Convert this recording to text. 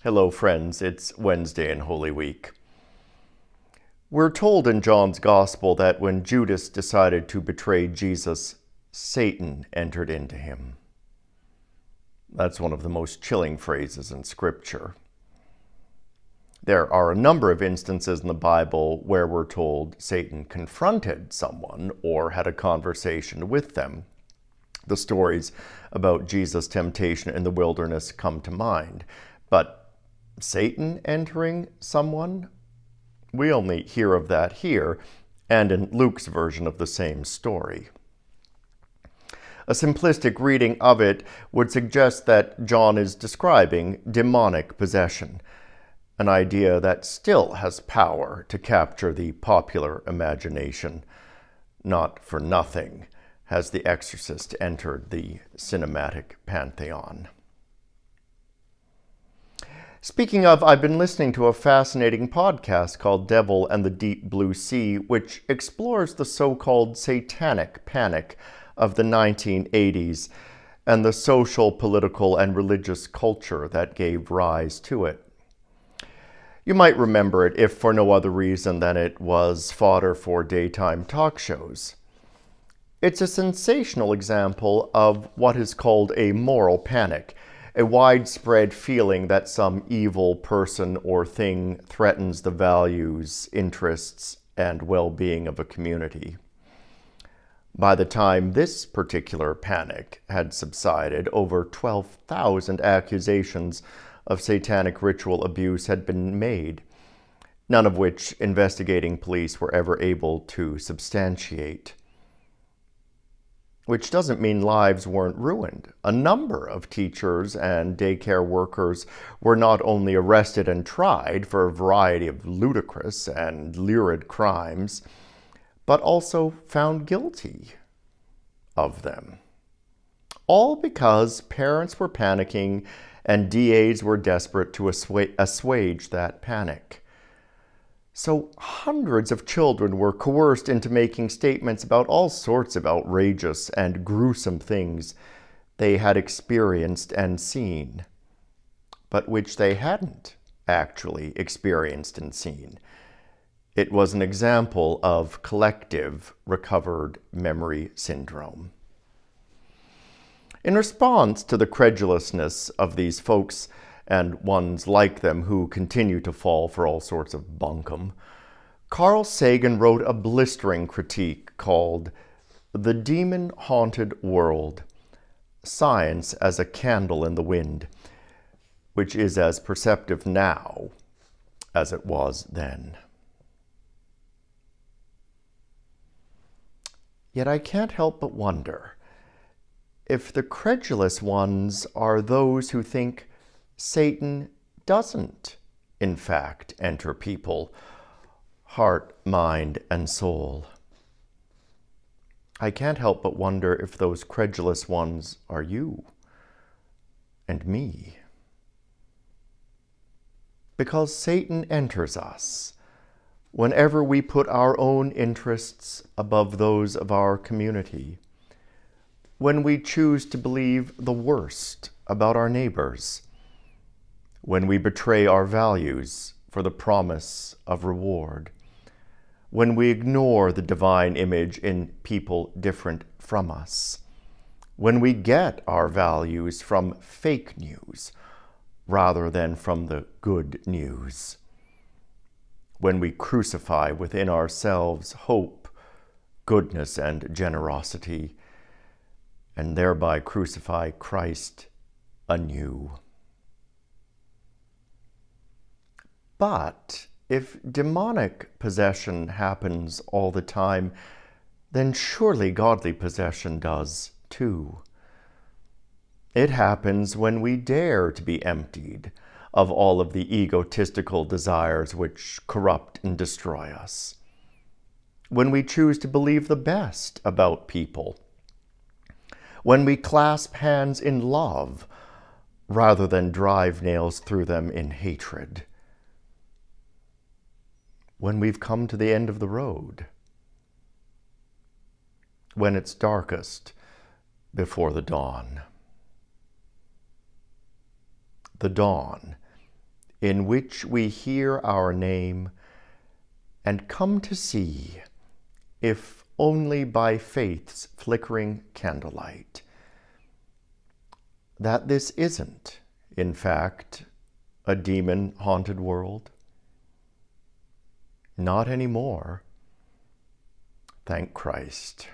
Hello, friends. It's Wednesday in Holy Week. We're told in John's Gospel that when Judas decided to betray Jesus, Satan entered into him. That's one of the most chilling phrases in Scripture. There are a number of instances in the Bible where we're told Satan confronted someone or had a conversation with them. The stories about Jesus' temptation in the wilderness come to mind. But Satan entering someone? We only hear of that here and in Luke's version of the same story. A simplistic reading of it would suggest that John is describing demonic possession, an idea that still has power to capture the popular imagination. Not for nothing has The Exorcist entered the cinematic pantheon. Speaking of, I've been listening to a fascinating podcast called Devil and the Deep Blue Sea, which explores the so-called satanic panic of the 1980s and the social, political, and religious culture that gave rise to it. You might remember it if for no other reason than it was fodder for daytime talk shows. It's a sensational example of what is called a moral panic, a widespread feeling that some evil person or thing threatens the values, interests, and well-being of a community. By the time this particular panic had subsided, over 12,000 accusations of satanic ritual abuse had been made, none of which investigating police were ever able to substantiate. Which doesn't mean lives weren't ruined. A number of teachers and daycare workers were not only arrested and tried for a variety of ludicrous and lurid crimes, but also found guilty of them. All because parents were panicking and DAs were desperate to assuage that panic. So hundreds of children were coerced into making statements about all sorts of outrageous and gruesome things they had experienced and seen, but which they hadn't actually experienced and seen. It was an example of collective recovered memory syndrome. In response to the credulousness of these folks and ones like them who continue to fall for all sorts of bunkum, Carl Sagan wrote a blistering critique called The Demon-Haunted World, Science as a Candle in the Wind, which is as perceptive now as it was then. Yet I can't help but wonder if the credulous ones are those who think Satan doesn't, in fact, enter people, heart, mind, and soul. I can't help but wonder if those credulous ones are you and me. Because Satan enters us whenever we put our own interests above those of our community, when we choose to believe the worst about our neighbors, when we betray our values for the promise of reward, when we ignore the divine image in people different from us, when we get our values from fake news rather than from the good news, when we crucify within ourselves hope, goodness, and generosity, and thereby crucify Christ anew. But if demonic possession happens all the time, then surely godly possession does too. It happens when we dare to be emptied of all of the egotistical desires which corrupt and destroy us. When we choose to believe the best about people. When we clasp hands in love rather than drive nails through them in hatred. When we've come to the end of the road. When it's darkest before the dawn. The dawn in which we hear our name and come to see, if only by faith's flickering candlelight, that this isn't, in fact, a demon-haunted world? Not anymore. Thank Christ.